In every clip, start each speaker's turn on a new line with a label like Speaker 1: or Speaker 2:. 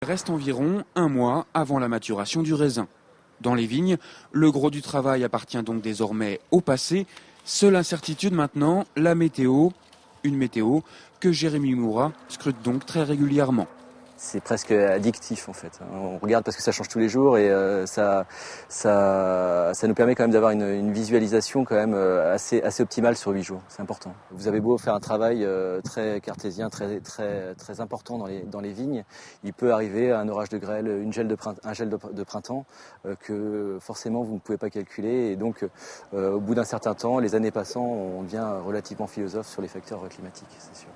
Speaker 1: Il reste environ un mois avant la maturation du raisin. Dans les vignes, le gros du travail appartient donc désormais au passé. Seule incertitude maintenant, la météo. Une météo que Jérémy Moura scrute donc très régulièrement.
Speaker 2: C'est presque addictif en fait. On regarde parce que ça change tous les jours et ça nous permet quand même d'avoir une visualisation quand même assez optimale sur 8 jours. C'est important. Vous avez beau faire un travail très cartésien, très important dans les vignes, il peut arriver un orage de grêle, un gel de printemps que forcément vous ne pouvez pas calculer et donc au bout d'un certain temps, les années passant, on devient relativement philosophe sur les facteurs climatiques, c'est sûr.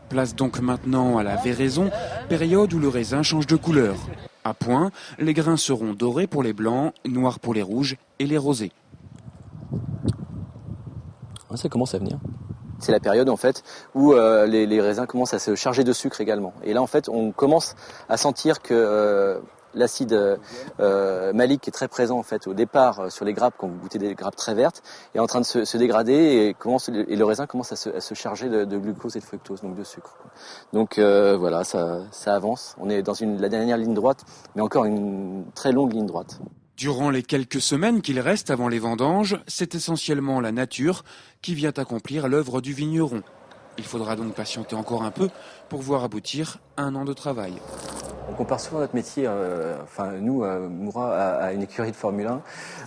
Speaker 1: Place donc maintenant à la véraison, période où le raisin change de couleur. À point, les grains seront dorés pour les blancs, noirs pour les rouges et les rosés.
Speaker 2: Ça commence à venir. C'est la période en fait où les raisins commencent à se charger de sucre également. Et là en fait on commence à sentir que l'acide malique qui est très présent en fait au départ sur les grappes quand vous goûtez des grappes très vertes est en train de se dégrader et le raisin commence à se charger de glucose et de fructose, donc de sucre. Donc voilà, ça avance. On est dans la dernière ligne droite, mais encore une très longue ligne droite.
Speaker 1: Durant les quelques semaines qu'il reste avant les vendanges, c'est essentiellement la nature qui vient accomplir l'œuvre du vigneron. Il faudra donc patienter encore un peu pour voir aboutir un an de travail.
Speaker 2: On compare souvent notre métier, nous, Moura, à une écurie de Formule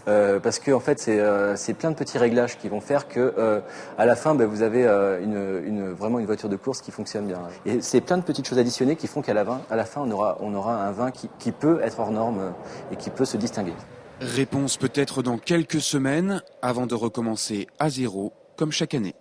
Speaker 2: 1, parce que en fait, c'est plein de petits réglages qui vont faire que, à la fin, vous avez vraiment une voiture de course qui fonctionne bien. Et c'est plein de petites choses additionnées qui font qu'à la fin, on aura un vin qui peut être hors norme et qui peut se distinguer.
Speaker 1: Réponse peut-être dans quelques semaines, avant de recommencer à zéro, comme chaque année.